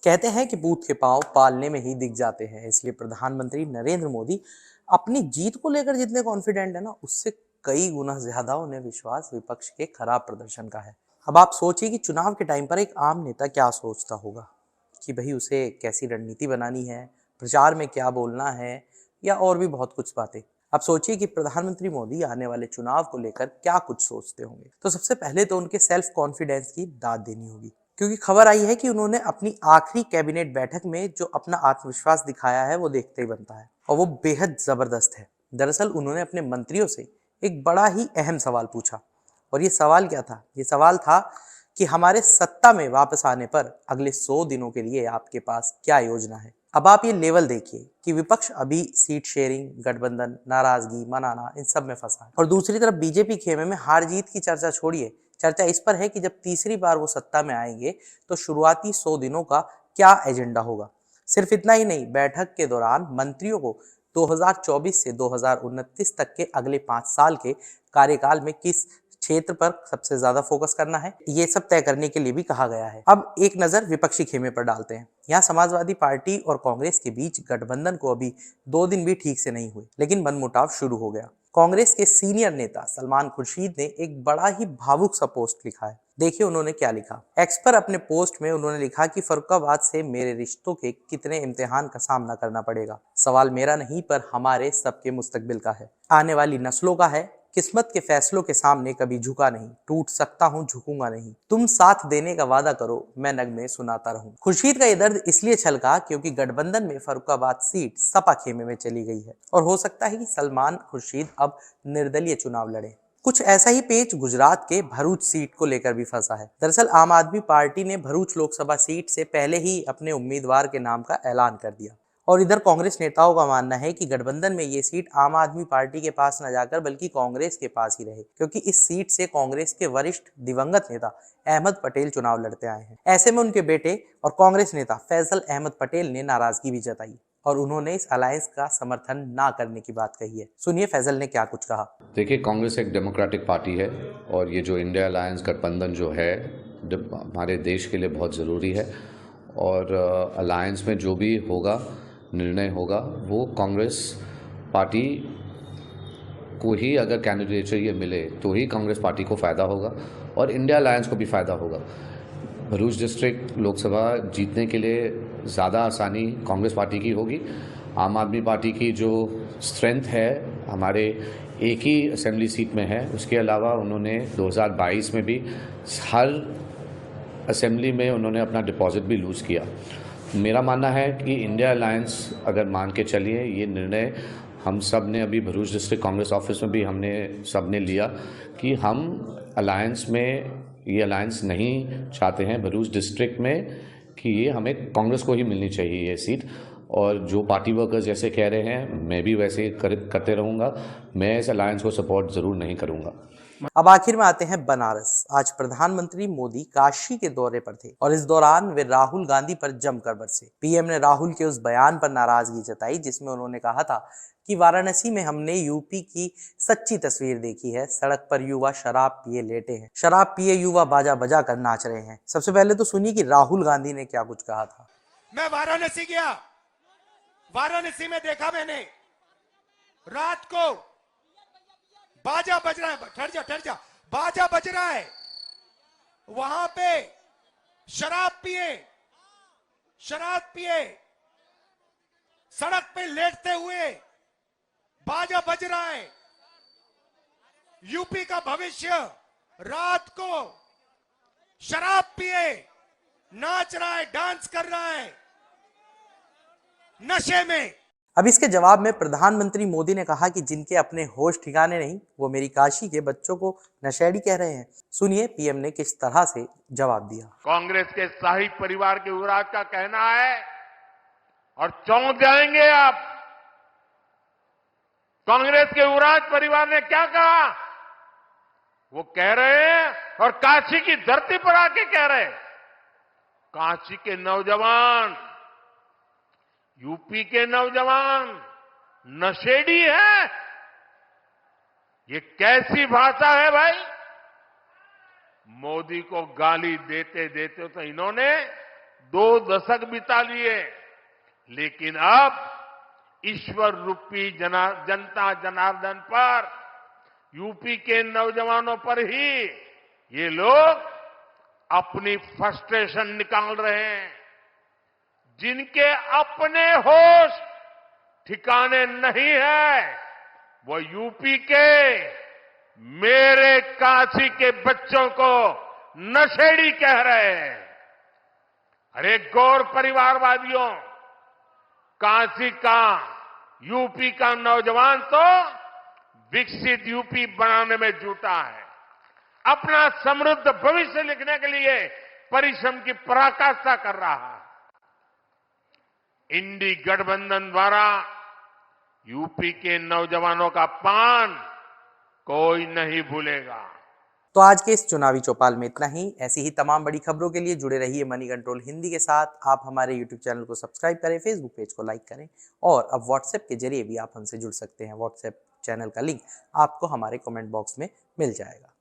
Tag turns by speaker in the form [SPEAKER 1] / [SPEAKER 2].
[SPEAKER 1] कहते हैं कि बूथ के पांव पालने में ही दिख जाते हैं, इसलिए प्रधानमंत्री नरेंद्र मोदी अपनी जीत को लेकर जितने कॉन्फिडेंट है ना, उससे कई गुना ज्यादा उन्हें विश्वास विपक्ष के खराब प्रदर्शन का है। अब आप सोचिए कि चुनाव के टाइम पर एक आम नेता क्या सोचता होगा, कि भाई उसे कैसी रणनीति बनानी है, प्रचार में क्या बोलना है, या और भी बहुत कुछ बातें। अब सोचिए कि प्रधानमंत्री मोदी आने वाले चुनाव को लेकर क्या कुछ सोचते होंगे। तो सबसे पहले तो उनके सेल्फ कॉन्फिडेंस की दाद देनी होगी, क्योंकि खबर आई है कि उन्होंने अपनी आखिरी कैबिनेट बैठक में जो अपना आत्मविश्वास दिखाया है वो देखते ही बनता है, और वो बेहद जबरदस्त है। दरअसल उन्होंने अपने मंत्रियों से एक बड़ा ही अहम सवाल पूछा, और ये सवाल क्या था? ये सवाल था कि हमारे सत्ता में वापस आने पर अगले 100 दिनों के लिए आपके पास क्या योजना है। अब आप ये लेवल देखिए कि विपक्ष अभी सीट शेयरिंग, गठबंधन, नाराजगी मनाना, इन सब में फंसा है, और दूसरी तरफ बीजेपी खेमे में हार जीत की चर्चा छोड़िए, चर्चा इस पर है कि जब तीसरी बार वो सत्ता में आएंगे तो शुरुआती 100 दिनों का क्या एजेंडा होगा। सिर्फ इतना ही नहीं, बैठक के दौरान मंत्रियों को 2024 से 2029 तक के अगले 5 साल के कार्यकाल में किस क्षेत्र पर सबसे ज्यादा फोकस करना है, ये सब तय करने के लिए भी कहा गया है। अब एक नजर विपक्षी खेमे पर डालते हैं। यहाँ समाजवादी पार्टी और कांग्रेस के बीच गठबंधन को अभी 2 दिन भी ठीक से नहीं हुए, लेकिन मनमुटाव शुरू हो गया। कांग्रेस के सीनियर नेता सलमान खुर्शीद ने एक बड़ा ही भावुक सा पोस्ट लिखा है। देखिए उन्होंने क्या लिखा। एक्स पर अपने पोस्ट में उन्होंने लिखा कि फर्रुखाबाद से मेरे रिश्तों के कितने इम्तिहान का सामना करना पड़ेगा। सवाल मेरा नहीं पर हमारे सबके मुस्तकबिल का है, आने वाली नस्लों का है। किस्मत के फैसलों के सामने कभी झुका नहीं, टूट सकता हूँ झुकूंगा नहीं। तुम साथ देने का वादा करो, मैं नगमे सुनाता रहूं। खुर्शीद का ये दर्द इसलिए छलका क्योंकि गठबंधन में फर्रुखाबाद सीट सपा खेमे में चली गई है, और हो सकता है कि सलमान खुर्शीद अब निर्दलीय चुनाव लड़े। कुछ ऐसा ही पेच गुजरात के भरूच सीट को लेकर भी फंसा है। दरअसल आम आदमी पार्टी ने भरूच लोकसभा सीट से पहले ही अपने उम्मीदवार के नाम का ऐलान कर दिया, और इधर कांग्रेस नेताओं का मानना है कि गठबंधन में ये सीट आम आदमी पार्टी के पास न जाकर बल्कि कांग्रेस के पास ही रहे, क्योंकि इस सीट से कांग्रेस के वरिष्ठ दिवंगत नेता अहमद पटेल चुनाव लड़ते आए हैं। ऐसे में उनके बेटे और कांग्रेस नेता फैसल अहमद पटेल ने नाराजगी भी जताई, और उन्होंने इस अलायंस का समर्थन ना करने की बात कही है। सुनिए फैसल ने क्या कुछ कहा।
[SPEAKER 2] देखिए, कांग्रेस एक डेमोक्रेटिक पार्टी है, और ये जो इंडिया अलायंस गठबंधन जो है हमारे देश के लिए बहुत ज़रूरी है। और अलायंस में जो भी होगा, निर्णय होगा, वो कांग्रेस पार्टी को ही अगर कैंडिडेचर ये मिले तो ही कांग्रेस पार्टी को फ़ायदा होगा, और इंडिया अलायंस को भी फ़ायदा होगा। भरूच डिस्ट्रिक्ट लोकसभा जीतने के लिए ज़्यादा आसानी कांग्रेस पार्टी की होगी। आम आदमी पार्टी की जो स्ट्रेंथ है हमारे एक ही असेंबली सीट में है, उसके अलावा उन्होंने 2022 में भी हर असेंबली में उन्होंने अपना डिपॉजिट भी लूज़ किया। मेरा मानना है कि इंडिया अलायंस अगर मान के चलिए, ये निर्णय हम सब ने अभी भरूच डिस्ट्रिक्ट कांग्रेस ऑफिस में भी हमने सब ने लिया कि हम अलायंस में ये अलायंस नहीं चाहते हैं भरूच डिस्ट्रिक्ट में, कि ये हमें कांग्रेस को ही मिलनी चाहिए ये सीट। और जो पार्टी वर्कर्स जैसे कह रहे हैं, मैं भी वैसे करते रहूँगा। मैं इस अलायंस को सपोर्ट ज़रूर नहीं करूँगा।
[SPEAKER 1] अब आखिर में आते हैं बनारस। आज प्रधानमंत्री मोदी काशी के दौरे पर थे, और इस दौरान वे राहुल गांधी पर जमकर बरसे। पीएम ने राहुल के उस बयान पर नाराजगी जताई जिसमें उन्होंने कहा था कि वाराणसी में हमने यूपी की सच्ची तस्वीर देखी है। सड़क पर युवा शराब पिए लेटे हैं, शराब पिए युवा बाजा बजा कर नाच रहे हैं। सबसे पहले तो सुनिए कि राहुल गांधी ने क्या कुछ कहा था।
[SPEAKER 3] मैं वाराणसी गया, वाराणसी में देखा मैंने रात को बाजा बज रहा है, ठहर जा, बाजा बज रहा है, वहां पे शराब पिए सड़क पे लेटते हुए बाजा बज रहा है। यूपी का भविष्य रात को शराब पिए नाच रहा है, डांस कर रहा है नशे में।
[SPEAKER 1] अब इसके जवाब में प्रधानमंत्री मोदी ने कहा कि जिनके अपने होश ठिकाने नहीं, वो मेरी काशी के बच्चों को नशेड़ी कह रहे हैं। सुनिए पीएम ने किस तरह से जवाब दिया।
[SPEAKER 4] कांग्रेस के शाही परिवार के युवराज का कहना है, और चौंक जाएंगे आप, कांग्रेस के युवराज परिवार ने क्या कहा। वो कह रहे हैं, और काशी की धरती पर आके कह रहे हैं, काशी के नौजवान, यूपी के नौजवान नशेड़ी है। ये कैसी भाषा है भाई। मोदी को गाली देते देते तो इन्होंने 2 दशक बिता लिए, लेकिन अब ईश्वर रूपी जनता जनार्दन पर, यूपी के नौजवानों पर ही ये लोग अपनी फ्रस्ट्रेशन निकाल रहे हैं। जिनके अपने होश ठिकाने नहीं है, वो यूपी के मेरे काशी के बच्चों को नशेड़ी कह रहे हैं। अरे गौर परिवारवादियों, काशी का, यूपी का नौजवान तो विकसित यूपी बनाने में जुटा है, अपना समृद्ध भविष्य लिखने के लिए परिश्रम की पराकाष्ठा कर रहा है। इंडी गठबंधन द्वारा यूपी के नौजवानों का पान कोई नहीं भूलेगा।
[SPEAKER 1] तो आज के इस चुनावी चौपाल में इतना ही। ऐसी ही तमाम बड़ी खबरों के लिए जुड़े रहिए मनी कंट्रोल हिंदी के साथ। आप हमारे यूट्यूब चैनल को सब्सक्राइब करें, फेसबुक पेज को लाइक करें और अब व्हाट्सएप के जरिए भी आप हमसे जुड़ सकते हैं। व्हाट्सएप चैनल का लिंक आपको हमारे कमेंट बॉक्स में मिल जाएगा।